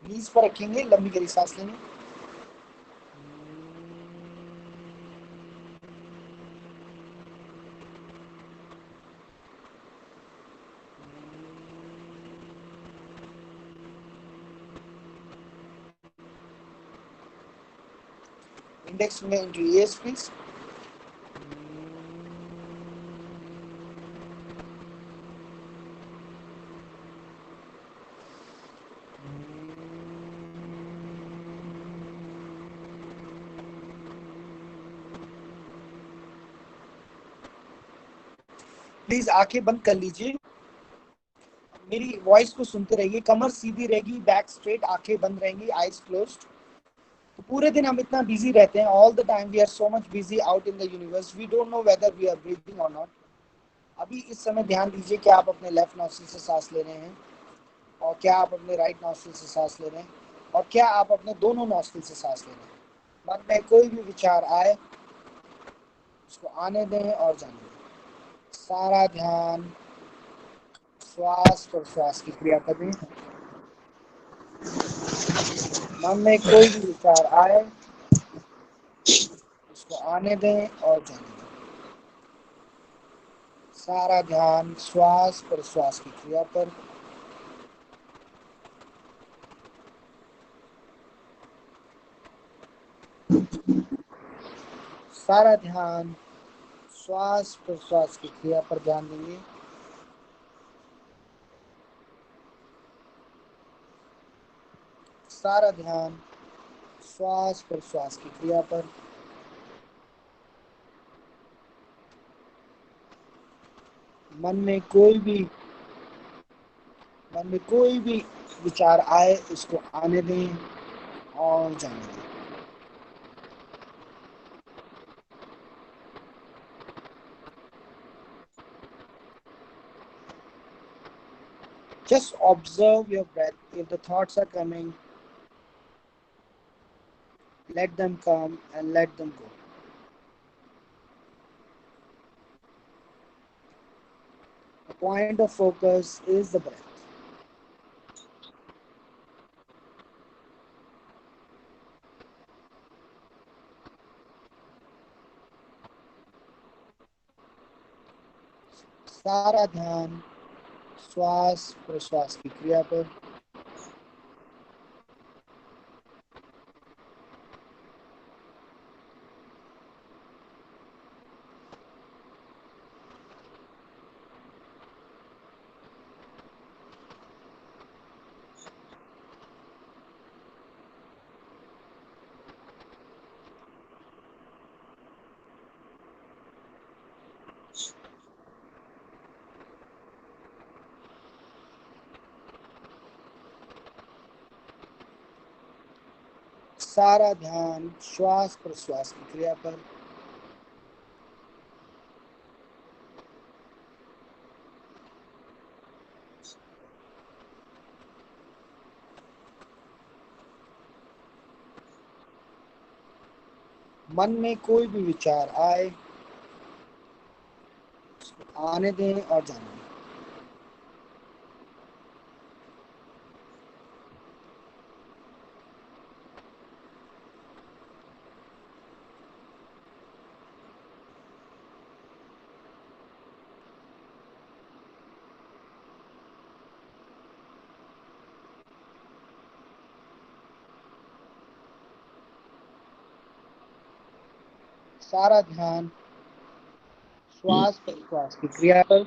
नीज पर रखेंगे, लंबी गहरी सांस लेंगे. इंडेक्स में इनटू ईयर्स प्लीज. प्लीज आंखें बंद कर लीजिए, मेरी वॉइस को सुनते रहिए. कमर सीधी रहेगी, बैक स्ट्रेट, आंखें बंद रहेंगी, आईज क्लोज्ड. तो पूरे दिन हम इतना बिजी रहते हैं, all the time we are so much busy out in the universe, we don't know whether we are breathing और नॉट. अभी इस समय ध्यान दीजिए कि आप अपने लेफ्ट नॉस्ट्रिल से सांस ले रहे हैं, और क्या आप अपने राइट नॉस्ट्रिल से सांस ले रहे हैं, और क्या आप अपने दोनों नॉस्ट्रिल से सांस ले रहे हैं. मन में कोई भी विचार आए उसको आने दें और जाने दें. सारा ध्यान श्वास और श्वास की क्रिया कर दें. मन में कोई भी विचार आए उसको आने दें और जाने दें. सारा ध्यान श्वास प्रश्वास की क्रिया पर। सारा ध्यान श्वास प्रश्वास की क्रिया पर ध्यान देंगे। सारा ध्यान श्वास प्रश्वास की क्रिया पर। मन में कोई भी विचार आए उसको आने दें और जाने दें। Just observe your breath. If the thoughts are coming, let them come and let them go. The point of focus is the breath. सारा ध्यान श्वास प्रश्वास की क्रिया पर। सारा ध्यान श्वास प्रश्वास की क्रिया पर। मन में कोई भी विचार आए उसको आने दें और जाने दें। सारा ध्यान श्वास प्रश्वास की क्रिया पर।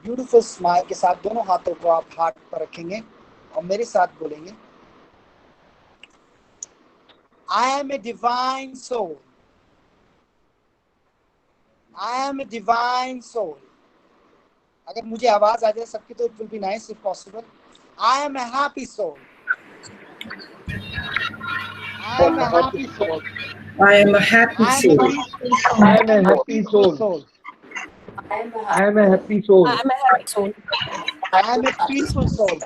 ब्यूटीफुल स्माइल के साथ दोनों हाथों को आप हार्ट पर रखेंगे और मेरे साथ बोलेंगे, I am a divine soul. I am a divine soul. अगर मुझे आवाज आ जाए सबकी तो it will be nice if possible. I am a happy soul. I am a happy soul. I am a happy I am a soul. peaceful. I am a happy soul. I am a happy soul. I am a happy soul. I am a peaceful soul.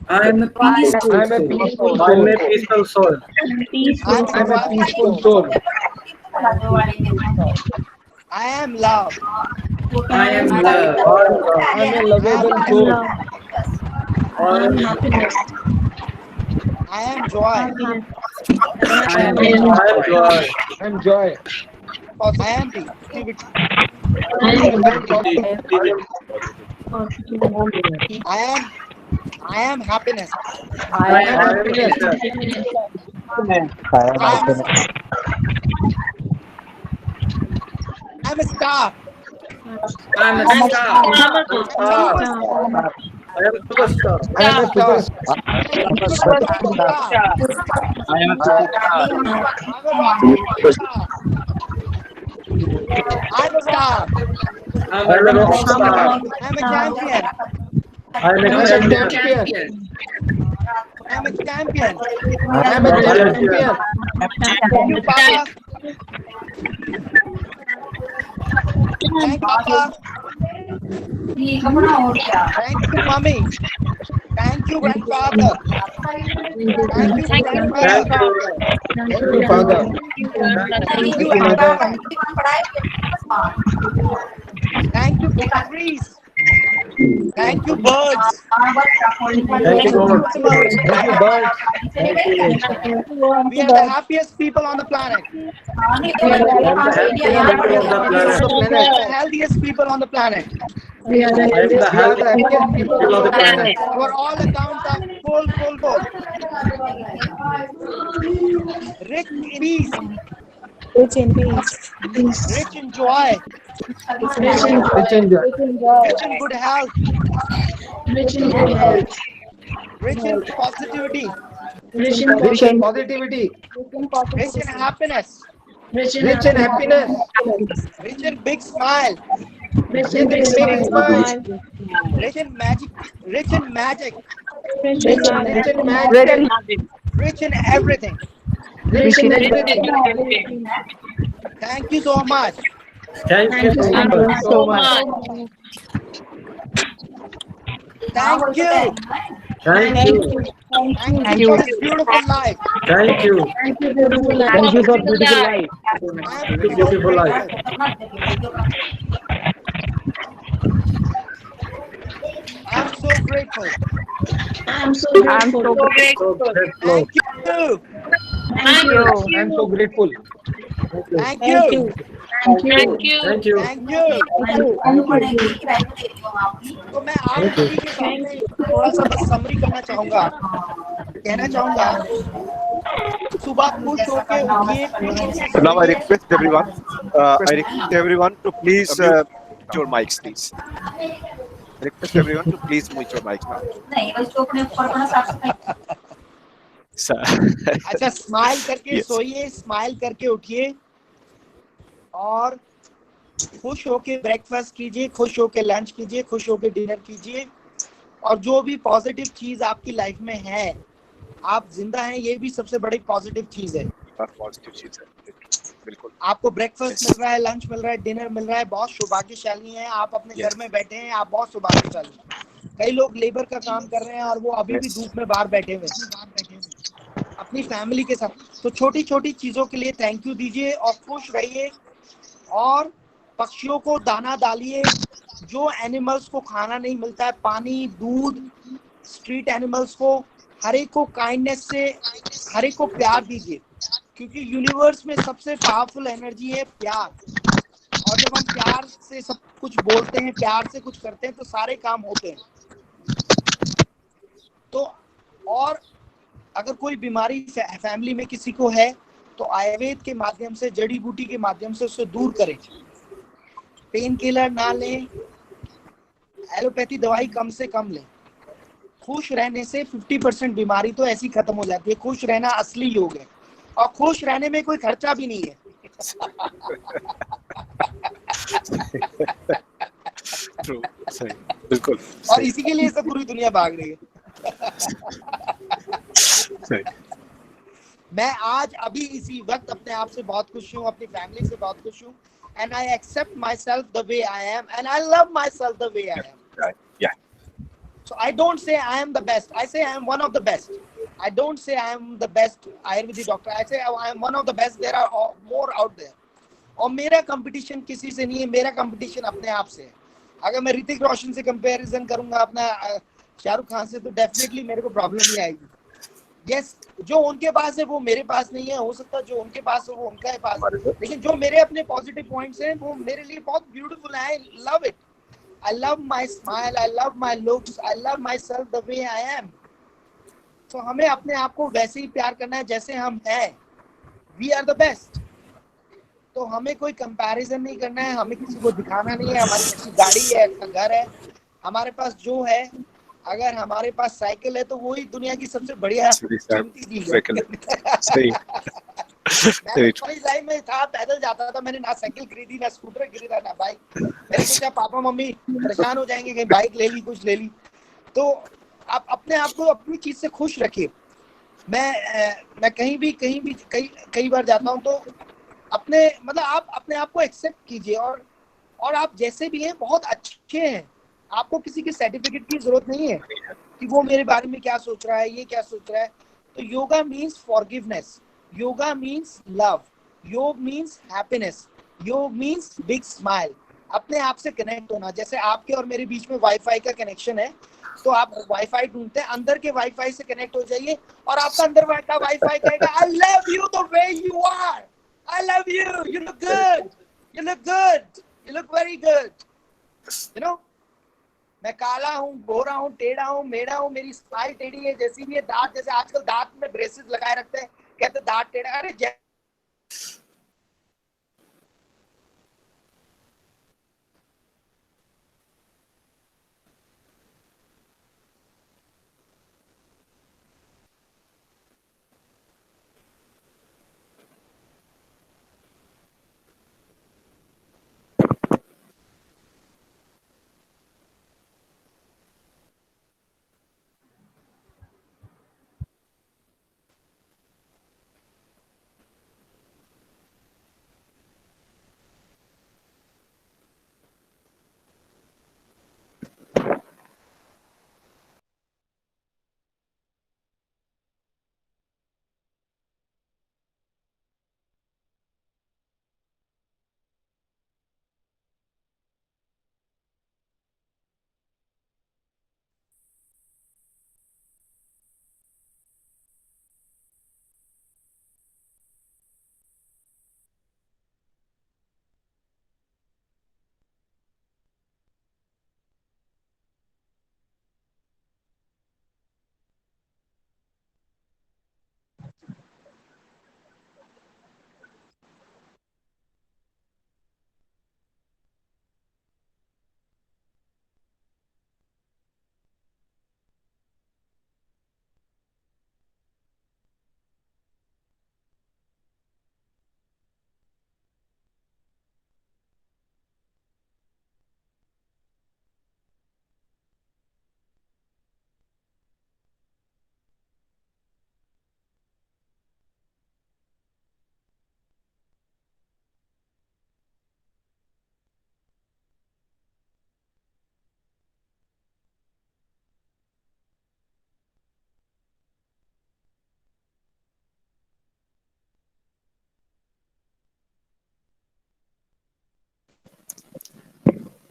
I am a peaceful I am a soul. peaceful I am soul. a peaceful soul. I am I am a a peaceful soul. I am love. I am love. I am a lovable soul. I am joy. I am I am joy. I am joy. I am positivity. I am happiness. I am happiness. I am a star. I am a star. I am superstar. I am a superstar. I am a superstar. I'm a star. I I am a rock star. I'm a champion. I am I am a a champion. champion. I'm a champion. I am a champion. Thank you, Papa. Thank you, Papa. Thank you, Mommy. Thank you, grandfather. Thank you, grandmother. Thank you, Father. Thank you, Mother. Abba. Thank you, trees. Thank you, birds. Thank you, God. Thank you, birds. We are the happiest people on the planet. We are the happiest people on the We are planet. the healthiest people on the planet. I am the We are the healthiest happiest people people on on the the planet. planet. Our all accounts are full. Rich in peace, Rich in peace. rich in joy, Rich in joy. rich in good health, Rich in good health. rich in positivity, Rich in Rich in positivity. positivity. rich in happiness, Rich in Rich in happiness. rich in big smile, Rich Rich in big in big smile. smile. rich in magic, rich in magic, Rich in Rich in magic. magic. rich in everything. Rich in everything. Thank you so much. Thank you so Thank you much. so much. Thank you. Thank you. Thank you for this beautiful life. Thank you. Thank you, beautiful life. Thank you for beautiful life. I am Thank you, so beautiful life. grateful. I am so grateful. I am so grateful. So grateful. Thank you. Thank you. I am so grateful. Thank you. Thank you. Thank you. Thank you. तो मैं आप सभी के सामने थोड़ा सा बस summary करना चाहूंगा, कहना चाहूंगा, सुबह खुश होके उठिए, खुशी से So now I सोइए। request everyone. I request everyone to please mute your mics, please. I request everyone to please mute your mics now. So, अच्छा, स्माइल करके Yes. सोइए, स्माइल करके उठिए और खुश होके ब्रेकफास्ट कीजिए, खुश होके लंच कीजिए, खुश होके डिनर कीजिए और जो भी पॉजिटिव चीज आपकी लाइफ में है, आप जिंदा हैं, ये भी सबसे बड़ी पॉजिटिव चीज है। positive चीज है, बिल्कुल। आपको ब्रेकफास्ट Yes. मिल रहा है, लंच मिल रहा है, डिनर मिल रहा है, बहुत सौभाग्यशाली हैं आप। अपने Yes. घर में बैठे हैं, आप बहुत सौभाग्यशाली हैं। कई लोग लेबर का काम कर रहे हैं और वो अभी भी Yes. धूप में बाहर बैठे हुए हैं अपनी फैमिली के साथ। तो छोटी छोटी चीजों के लिए थैंक यू दीजिए और खुश रहिए और पक्षियों को दाना डालिए। जो एनिमल्स को खाना नहीं मिलता है, पानी, दूध, स्ट्रीट एनिमल्स को, हर एक को काइंडनेस से, हर एक को प्यार दीजिए, क्योंकि यूनिवर्स में सबसे पावरफुल एनर्जी है प्यार। और जब हम प्यार से सब कुछ बोलते हैं, प्यार से कुछ करते हैं, तो सारे काम होते हैं। तो और अगर कोई बीमारी फैमिली में किसी को है, तो आयुर्वेद के माध्यम से, जड़ी बूटी के माध्यम से उससे दूर करें। पेन किलर ना लें, एलोपैथी दवाई कम से कम लें। खुश रहने से 50% बीमारी तो ऐसी खत्म हो जाती है। खुश रहना असली योग है और खुश रहने में कोई खर्चा भी नहीं है। True. सही, बिल्कुल। और इसी के लिए सब पूरी दुनिया भाग रही है। सही। मैं आज अभी इसी वक्त अपने आप से बहुत खुश हूँ, अपनी फैमिली से बहुत खुश हूँ। And I accept myself the way I am, and I love myself the way I am. Right. Yeah. So I don't say I am the best. I say I am one of the best. I don't say I am the best Ayurvedic doctor. I say I am one of the best. There are more out there. और मेरा competition किसी से नहीं है, मेरा competition अपने आप से है। अगर मैं ऋतिक रोशन से कंपैरिजन करूंगा अपना शाहरुख खान से, तो डेफिनेटली मेरे को प्रॉब्लम ही आएगी। यस, जो उनके पास है वो मेरे पास नहीं है। हो सकता है जो उनके पास है वो उनका है पास, लेकिन जो मेरे अपने पॉजिटिव पॉइंट्स हैं वो मेरे लिए बहुत ब्यूटीफुल है। I love it. I love my smile, I love my looks, I love myself the way I am. So हमें अपने आप को वैसे ही प्यार करना है जैसे हम हैं। We are the best. तो हमें कोई कंपैरिजन नहीं करना है, हमें किसी को दिखाना नहीं है। हमारी अच्छी गाड़ी है, अच्छा घर है, हमारे पास जो है। अगर हमारे पास साइकिल है तो वही दुनिया की सबसे बढ़िया कीमती चीज है। सही। मैं कॉलेज लाइफ में था, पैदल जाता था, मैंने ना साइकिल खरीदी, ना स्कूटर खरीदा, ना बाइक। मैंने सोचा पापा मम्मी परेशान हो जाएंगे, कहीं बाइक ले ली, कुछ ले ली। तो आप अपने आप को अपनी चीज से खुश रखिए। मैं कहीं भी कई बार जाता हूँ, तो अपने मतलब आप अपने आप को एक्सेप्ट कीजिए और आप जैसे भी हैं बहुत अच्छे हैं। आपको किसी के सर्टिफिकेट की जरूरत नहीं है कि वो मेरे बारे में क्या सोच रहा है, ये क्या सोच रहा है। तो yoga means forgiveness, yoga means love, योग मीन्स हैप्पीनेस, योग मीन्स बिग स्माइल, अपने आप से कनेक्ट होना। जैसे आपके और मेरे बीच में वाईफाई का कनेक्शन है, तो आप वाईफाई ढूंढते हैं, अंदर के वाईफाई से कनेक्ट हो जाइए और आपका अंदर का वाईफाई कहेगा I love you the way you are, I love you, you look good, you look good, you look very good, you know. मैं काला हूँ, गोरा हूँ, टेढ़ा हूँ, मेढ़ा हूँ, मेरी स्माइल टेढ़ी है, जैसी भी है, दांत जैसे आजकल दांत में ब्रेसेस लगाए रखते हैं, कहते दांत टेढ़ा, अरे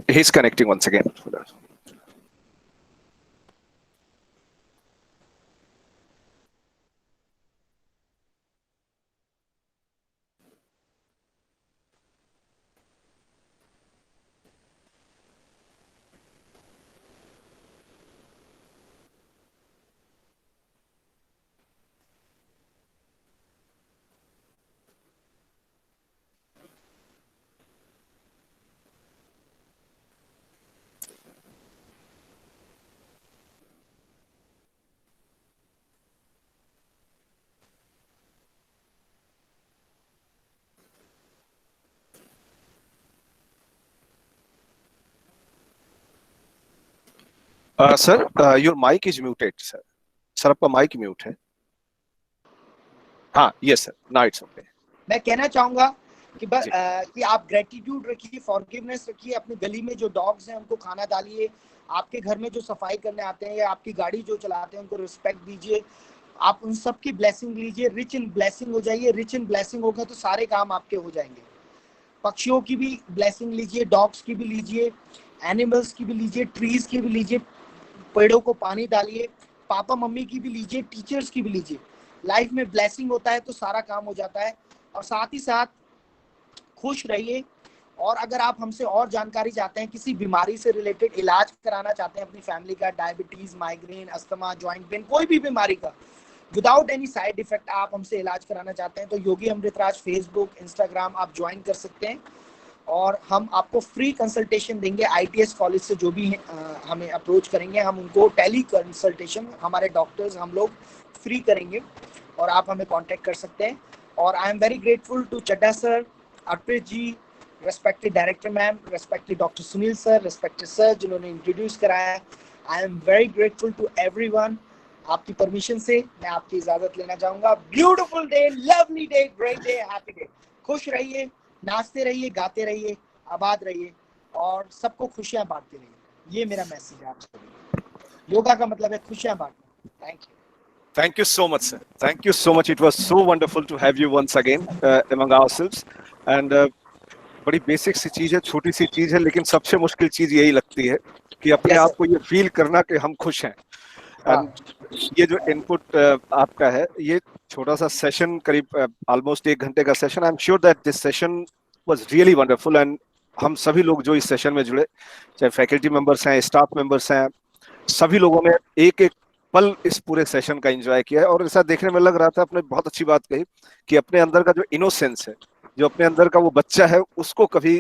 He's connecting once again. Sir, your mic is muted, sir. Sir, आपका mic mute है. हाँ, yes sir. Now it's okay. मैं कहना चाहूंगा कि कि आप ग्रेटिट्यूड रखिए, फॉरगिवनेस रखिए, अपनी गली में जो डॉग्स हैं उनको खाना डालिए, आपके घर में जो सफाई करने आते हैं या आपकी गाड़ी जो चलाते हैं उनको रिस्पेक्ट दीजिए, आप उन सब की ब्लेसिंग लीजिए, रिच इन ब्लेसिंग हो जाइए। रिच इन ब्लेसिंग होगा तो सारे काम आपके हो जाएंगे। पक्षियों की भी ब्लेसिंग लीजिए, डॉग्स की भी लीजिए, एनिमल्स की भी लीजिए, ट्रीज की भी लीजिए, पेड़ों को पानी डालिए, पापा मम्मी की भी लीजिए, टीचर्स की भी लीजिए। लाइफ में ब्लेसिंग होता है तो सारा काम हो जाता है। और साथ ही साथ खुश रहिए। और अगर आप हमसे और जानकारी चाहते हैं, किसी बीमारी से रिलेटेड इलाज कराना चाहते हैं अपनी फैमिली का, diabetes, migraine, asthma, joint pain, कोई भी बीमारी का विदाउट एनी साइड इफेक्ट आप हमसे इलाज कराना चाहते हैं, तो योगी अमृतराज फेसबुक, इंस्टाग्राम आप ज्वाइन कर सकते हैं और हम आपको फ्री कंसल्टेशन देंगे। ITS कॉलेज से जो भी हमें अप्रोच करेंगे, हम उनको टेली कंसल्टेशन, हमारे डॉक्टर्स हम लोग फ्री करेंगे और आप हमें कांटेक्ट कर सकते हैं। और I am very grateful to Chadha sir, Arpit ji, respected director ma'am, respected doctor Sunil sir, respected sir जिन्होंने इंट्रोड्यूस कराया। I am very grateful to everyone. आपकी परमिशन से मैं आपकी इजाजत लेना चाहूंगा। Beautiful day, lovely day, great day, happy day. खुश रहिए, नाचते रहिए, गाते रहिए, आबाद रहिए और सबको खुशियां बांटते रहिए। ये मेरा मैसेज है आप सभी। योगा का मतलब है खुशियां बांटना। Thank you. Thank you so much, sir. Thank you so much. It was so wonderful to have you once again among ourselves. And बड़ी बेसिक सी चीज है, छोटी सी चीज है, लेकिन सबसे मुश्किल चीज यही लगती है कि अपने Yes, आप को ये फील करना कि हम खुश हैं। And ये जो इनपुट आपका है, ये छोटा सा सेशन, करीब ऑलमोस्ट 1 घंटे का session, I am sure that this session was really wonderful. And हम सभी लोग जो इस सेशन में जुड़े, चाहे फैकल्टी मेंबर्स हैं, स्टाफ मेंबर्स हैं, सभी लोगों ने एक एक पल इस पूरे सेशन का एंजॉय किया है। और ऐसा देखने में लग रहा था, आपने बहुत अच्छी बात कही कि अपने अंदर का जो इनोसेंस है, जो अपने अंदर का वो बच्चा है, उसको कभी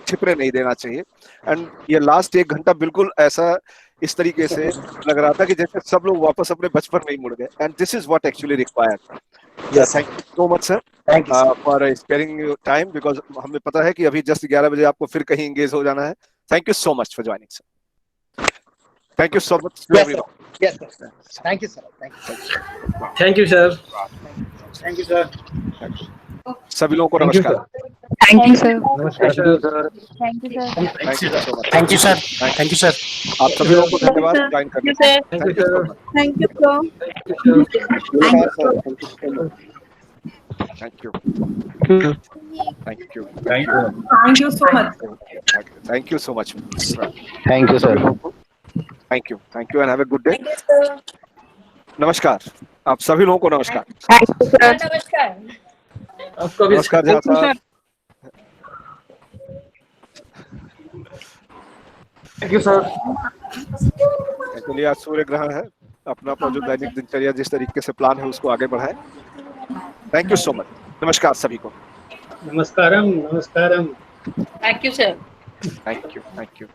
छिपने नहीं देना चाहिए। एंड ये लास्ट 1 घंटा बिल्कुल ऐसा इस तरीके से लग रहा था कि जैसे सब लोग वापस अपने बचपन में ही मुड़ गए। And this is what actually required. Yes, thank you so much sir Thank you, sir. For sparing your time, because हमें पता है कि अभी जस्ट 11 बजे आपको फिर कहीं एंगेज हो जाना है। Thank you so much for joining sir. Thank you so much to Yes, everyone. sir. Yes, sir. Thank you, sir. Thank you. Thank you, sir. Thank you, sir. सभी लोगों को Thank you, नमस्कार। sir. Thank you, sir. Namaskar, sir. Thank you, sir. Thank you so much. Thank you, sir. Thank you, sir. आप सभी लोगों को धन्यवाद sir. Join करने Thank you, के लिए। sir. Thank you, so sir. much. Thank you, sir. Thank you, sir. Thank you. Thank you. Thank you so much. Thank you so much. Thank you, sir. Thank you. Thank you and have a good day. नमस्कार, आप सभी लोगों को नमस्कार। आपका भी नमस्कार जहाँ साहब। Thank you, sir. एक्चुअली आज सूर्य ग्रहण है, अपना अपना जो दैनिक दिनचर्या जिस तरीके से प्लान है उसको आगे बढ़ाएं। Thank you so much. नमस्कार सभी को। Namaskaram. Namaskaram. Thank you, sir. Thank you.